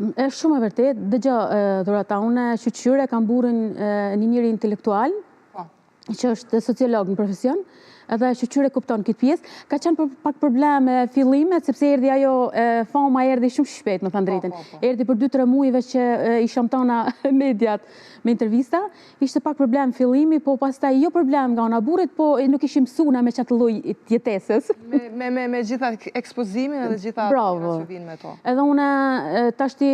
Është shumë e vërtet. Dëgjoj, Dhurata, unë shqyqyre kam burrin një njëri intelektual, që është sociolog në profesion, edhe shqyqyre kupton këtë pjesë. Ka qenë pak probleme fillimet, sepse erdi ajo fama erdi shumë shpejt, më thënë drejten. Erdi për 2-3 mujve që i shamtona mediat me intervista. Ishte pak problem fillimi, po pastaj jo problem nga ona burrit, po nuk ishim mësuna me qatë lloj jetesës. Me gjitha ekspozimin edhe gjitha që vinë me to. Edhe une, tashti,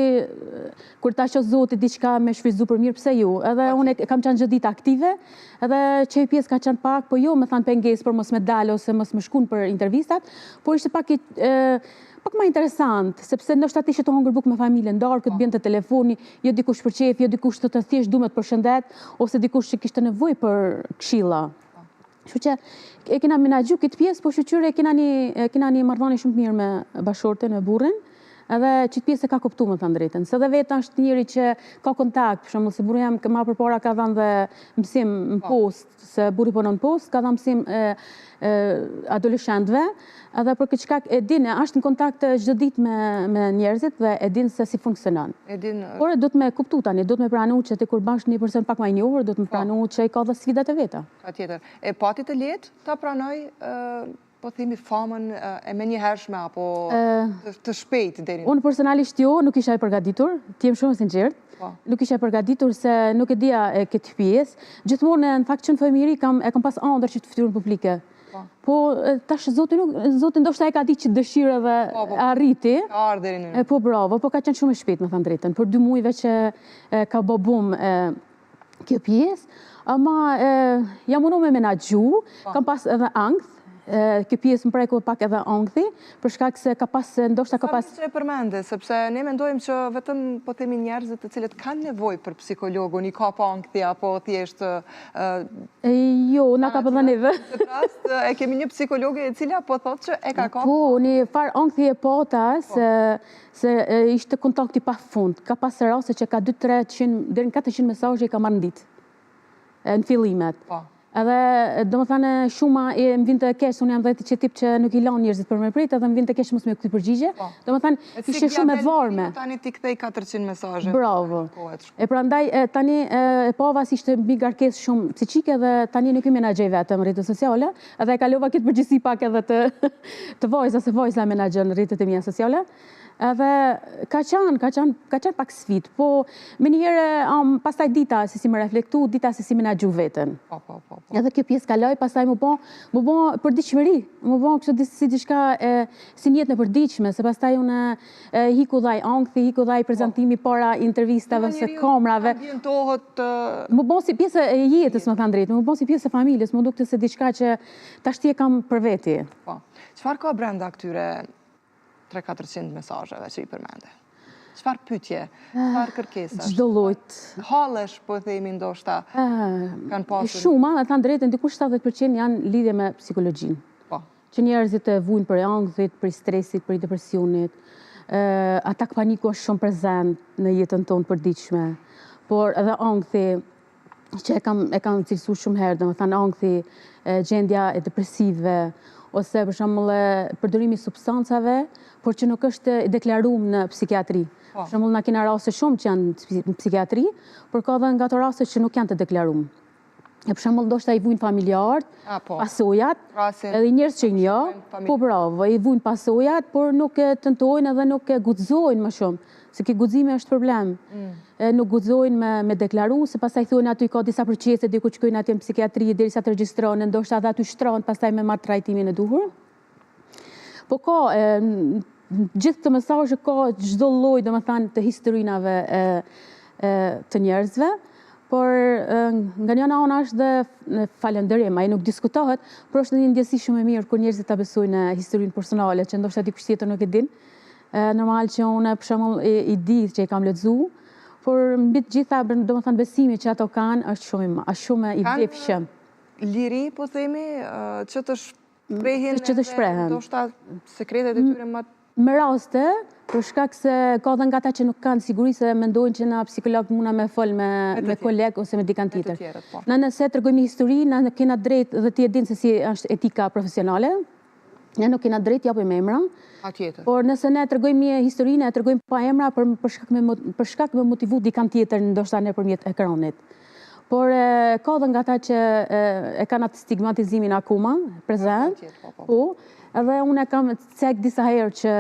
kur ta që Zoti diçka me shfrytzu për mirë, pse ju? Edhe une kam qenë gjithë ditë aktive, edhe që i pjesë ka qenë pak, po jo me thanë penges për mos me dalë ose mos me shkun për intervistat, por ishte pak ma interesant, sepse nështë ati që të hongër buk me familje ndarë, këtë bjën të telefoni, jo dikush për qef, jo dikush të thjesht du me të përshëndet, ose dikush që kishtë nevoj për këshilla. Shu që e kina menagju këtë pjesë, po shqyre e kina një marrëdhënie shumë mirë me bashorten, me burrin, edhe që të pjesë e ka kuptu më të ndrejten. Se dhe vetë është njëri që ka kontakt, për shumë, se burri jam ma përpara ka dhanë dhe mësim në post, se burri po në post, ka dhanë mësim adoleshentëve, edhe për këtë shkak e dinë, është në kontakt çdo ditë me njerëzit dhe e dinë se si funksionon. Por do të me kuptu tani, do të me pranu që ti kur bashkë një person pak më i njohur, do të me pranu që i ka dhe sfidat e veta. Patjetër. E pati të lehtë ta pranoj po themi famën e menjëhershme apo të shpejtë deri. Unë personalisht jo, nuk isha e përgatitur, të jem shumë sinqert. Nuk isha e përgatitur se nuk e dija këtë pjesë. Gjithmonë në fakt që në fëmijëri e kam pas ëndër që të fytyrën publike. Po tash Zoti ndoshta e ka ditë që dëshira dhe arriti. Po bravo, po ka qenë shumë e shpejtë, me thënë drejtën. Për 2 muajve që ka bë bum kjo pjesë, ama jam mundu me menaxhu, kam pas edhe ankth. Kjo pjesë më preku pak edhe ankthi, për shkak se ka pas, ndoshta ka pas... Sa që e përmende, sepse ne mendojmë që vetëm po themi njerëzit të cilët kanë nevojë për psikologun, i ka pa ankthi, apo thjesht... Jo, na ka përdhe neve. Në këtë rast, e kemi një psikologe e cila po thotë që e ka ka... Po, një farë ankthi e pata, se ishte kontakti pa fund. Ka pas raste që ka 200-300, deri në 400 mesazhe i ka marrë në ditë, në fillimet. Edhe, do më thane, shuma më vinte kesh, unë jam dhe që tip që nuk i lanë njerëzit për me prit, edhe më vinte kesh mos me këti përgjigje. Do më thane, ishe shumë e varme. Tani ti kthej 400 mesazhe. Bravo. E prandaj, tani, pavas ishte mbi garkes shumë psiqike dhe tani nuk i menagjej vetëm rrjetet sociale, edhe e kalova këtë përgjithësi pak edhe të vajza, se vajza menagjën rrjetet e mia sociale. Edhe ka qenë pak sfidë, po me njëherë pastaj dita se si më reflektu, dita se si menaxhu veten. Edhe kjo pjesë kaloj, pastaj më bë përditshmëri, më bë kështu si diçka si një jetë në përditshme, se pastaj unë hiku dhaj ankthi, hiku dhaj prezantimi para intervistave ose kamrave. Më bë si pjesë e jetës, më thënë drejt, më bë si pjesë e familjes, më dukte se diçka që tashti e kam për veti. Çfarë ka brenda këtyre 300-400 mesazheve që i përmende? Çfarë pyetje, çfarë kërkesash? Çdo lloj. Hallesh, po themi ndoshta, kanë pasur. Shumë, me thënë drejtën, dikush 70% janë lidhje me psikologjinë. Që njerëzit e vujnë për ankthit, për stresit, për depresionit. Atak paniku është shumë prezent në jetën tonë përditshme. Por edhe ankthi, që e kam cilësuar shumë herë, domethënë ankthi, gjendja e depresive, ose për shembull përdorimi i substancave, por që nuk është deklaruar në psikiatri. Për shembull, na kena raste shumë që janë në psikiatri, por ka edhe nga ato raste që nuk janë të deklaruar. Për shembull, ndoshta i vujnë familjarët, pasojat, edhe njerëz që i njoh, po bravo, i vujnë pasojat, por nuk e tentojnë edhe nuk e guxojnë më shumë, se ki guximi është problem. Nuk guxojnë me deklaru, se pastaj thonë aty ka disa procese, diku që shkojnë atje në psikiatri derisa të regjistrohen, ndoshta edhe aty shtrohen pastaj me marrë trajtimin e duhur. Po ka gjithë të mesazhe ka çdo lloj, domethënë, të historinave të njerëzve, por nga njëna ana është dhe falënderim, ai nuk diskutohet, por është një ndjesi shumë e mirë kur njerëzit ta besojnë në historinë personale, që ndoshta dikush tjetër nuk e din. Normal që unë për shembull i di që i kam lexuar, por mbi të gjitha, domethënë besimi që ato kanë është shumë i vlefshëm. Liri, po themi, që të shprehin, ndoshta sekretet e tyre më me raste, për shkak se ka dhe nga ta që nuk kanë siguri se mendojnë që na psikolog muna me fol me koleg ose me dikant tjetër. Na nëse tregojmë një histori, na kena drejt dhe ti e din se si është etika profesionale, Ne nuk kena drejt japim emra, Patjetër. por nëse ne tregojmë historinë, e tregojmë pa emra për shkak me motivu dikant tjetër, ndoshta nëpërmjet ekranit. Por ka dhe nga ta që e kanë atë stigmatizimin akoma, prezent, po, edhe unë e kam cek disa herë që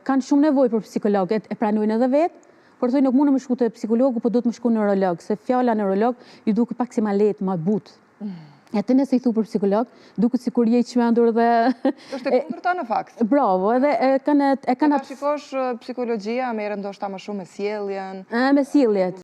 kanë shumë nevojë për psikolog, e pranojnë edhe vetë, por thoi nuk mundë më shku të psikologu, po do të më shku neurolog, se fjala neurolog ju duke pak si ma letë, ma butë. E të nëse i thu për psikolog, duke sikur je i çmendur dhe... është e kundërta në fakt. Bravo, edhe e kanë... Ta shikosh psikologjia, merret ndoshta më shumë me sjelljen. Me sjelljet.